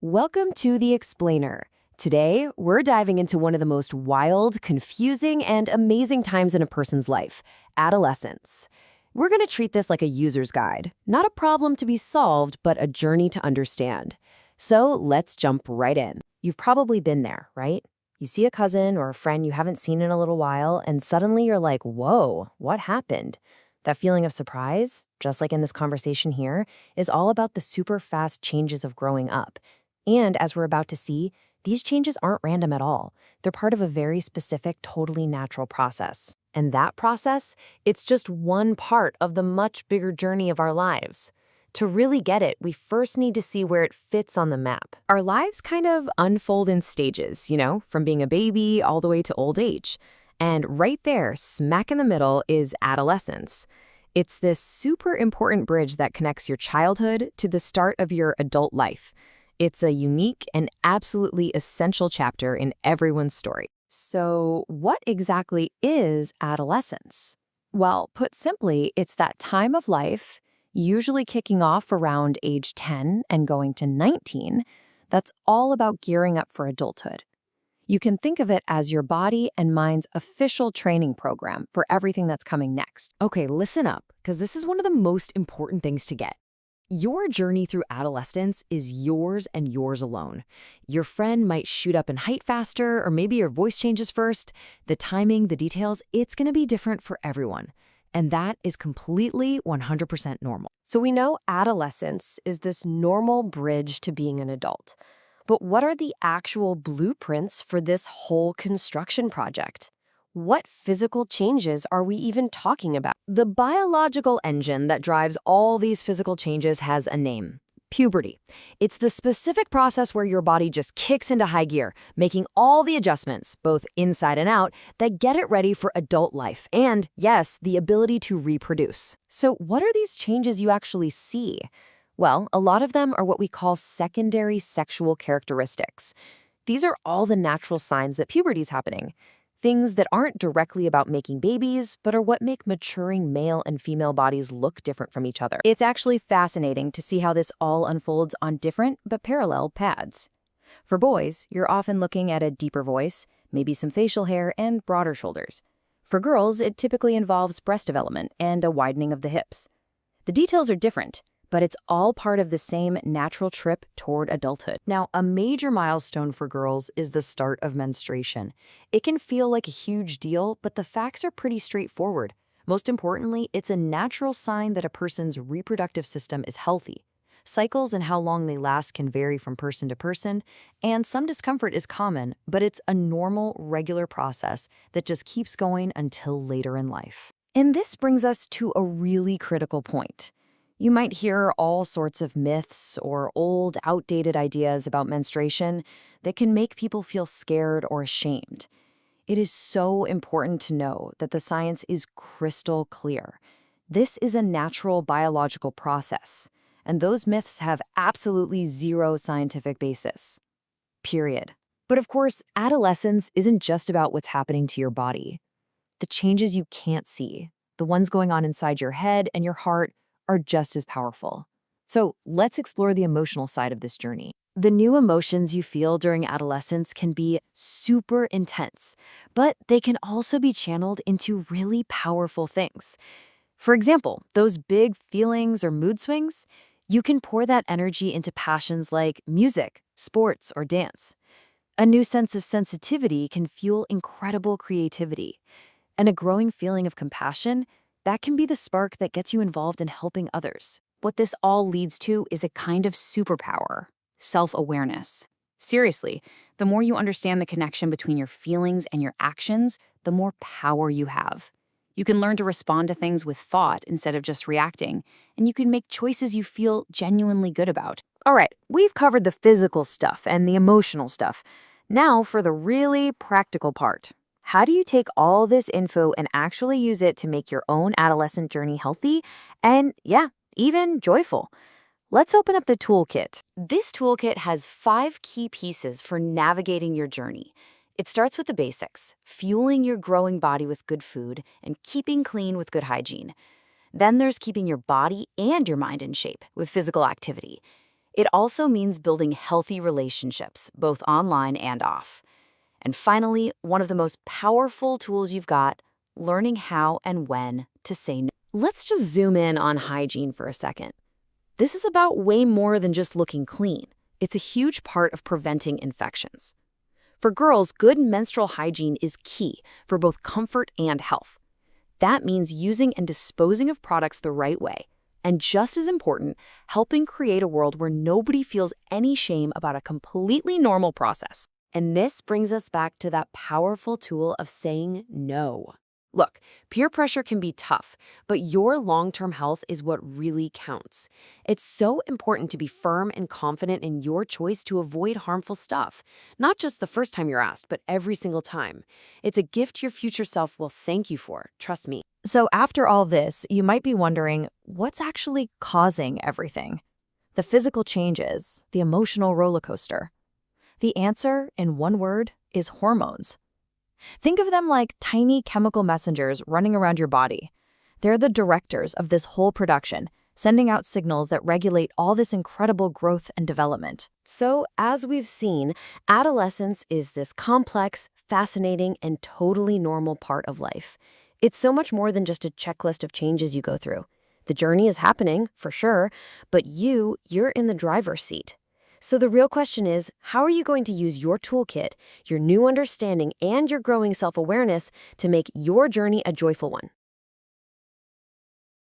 Welcome to The Explainer. Today, we're diving into one of the most wild, confusing, and amazing times in a person's life, adolescence. We're going to treat this like a user's guide, not a problem to be solved, but a journey to understand. So let's jump right in. You've probably been there, right? You see a cousin or a friend you haven't seen in a little while, and suddenly you're like, whoa, what happened? That feeling of surprise, just like in this conversation here, is all about the super fast changes of growing up. And as we're about to see, these changes aren't random at all. They're part of a very specific, totally natural process. And that process, it's just one part of the much bigger journey of our lives. To really get it, we first need to see where it fits on the map. Our lives kind of unfold in stages, from being a baby all the way to old age. And right there, smack in the middle, is adolescence. It's this super important bridge that connects your childhood to the start of your adult life. It's a unique and absolutely essential chapter in everyone's story. So, what exactly is adolescence? Well, put simply, it's that time of life, usually kicking off around age 10 and going to 19, that's all about gearing up for adulthood. You can think of it as your body and mind's official training program for everything that's coming next. Okay, listen up, because this is one of the most important things to get. Your journey through adolescence is yours and yours alone. Your friend might shoot up in height faster, or maybe your voice changes first. The timing, the details, it's going to be different for everyone. And that is completely 100% normal. So we know adolescence is this normal bridge to being an adult. But what are the actual blueprints for this whole construction project? What physical changes are we even talking about? The biological engine that drives all these physical changes has a name: puberty. It's the specific process where your body just kicks into high gear, making all the adjustments, both inside and out, that get it ready for adult life and, yes, the ability to reproduce. So what are these changes you actually see? Well, a lot of them are what we call secondary sexual characteristics. These are all the natural signs that puberty is happening. Things that aren't directly about making babies, but are what make maturing male and female bodies look different from each other. It's actually fascinating to see how this all unfolds on different but parallel paths. For boys, you're often looking at a deeper voice, maybe some facial hair, and broader shoulders. For girls, it typically involves breast development and a widening of the hips. The details are different, but it's all part of the same natural trip toward adulthood. Now, a major milestone for girls is the start of menstruation. It can feel like a huge deal, but the facts are pretty straightforward. Most importantly, it's a natural sign that a person's reproductive system is healthy. Cycles and how long they last can vary from person to person, and some discomfort is common, but it's a normal, regular process that just keeps going until later in life. And this brings us to a really critical point. You might hear all sorts of myths or old, outdated ideas about menstruation that can make people feel scared or ashamed. It is so important to know that the science is crystal clear. This is a natural biological process, and those myths have absolutely zero scientific basis. Period. But of course, adolescence isn't just about what's happening to your body. The changes you can't see, the ones going on inside your head and your heart, are just as powerful. So let's explore the emotional side of this journey. The new emotions you feel during adolescence can be super intense, but they can also be channeled into really powerful things. For example, those big feelings or mood swings, you can pour that energy into passions like music, sports, or dance. A new sense of sensitivity can fuel incredible creativity. And a growing feeling of compassion, that can be the spark that gets you involved in helping others. What this all leads to is a kind of superpower: self-awareness. Seriously, the more you understand the connection between your feelings and your actions, the more power you have. You can learn to respond to things with thought instead of just reacting, and you can make choices you feel genuinely good about. All right, we've covered the physical stuff and the emotional stuff. Now for the really practical part. How do you take all this info and actually use it to make your own adolescent journey healthy and, even joyful? Let's open up the toolkit. This toolkit has 5 key pieces for navigating your journey. It starts with the basics: fueling your growing body with good food and keeping clean with good hygiene. Then there's keeping your body and your mind in shape with physical activity. It also means building healthy relationships, both online and off. And finally, one of the most powerful tools you've got, learning how and when to say no. Let's just zoom in on hygiene for a second. This is about way more than just looking clean. It's a huge part of preventing infections. For girls, good menstrual hygiene is key for both comfort and health. That means using and disposing of products the right way. And just as important, helping create a world where nobody feels any shame about a completely normal process. And this brings us back to that powerful tool of saying no. Look, peer pressure can be tough, but your long-term health is what really counts. It's so important to be firm and confident in your choice to avoid harmful stuff. Not just the first time you're asked, but every single time. It's a gift your future self will thank you for, trust me. So after all this, you might be wondering, what's actually causing everything? The physical changes, the emotional roller coaster. The answer, in one word, is hormones. Think of them like tiny chemical messengers running around your body. They're the directors of this whole production, sending out signals that regulate all this incredible growth and development. So, as we've seen, adolescence is this complex, fascinating, and totally normal part of life. It's so much more than just a checklist of changes you go through. The journey is happening, for sure, but you're in the driver's seat. So the real question is, how are you going to use your toolkit, your new understanding, and your growing self-awareness to make your journey a joyful one?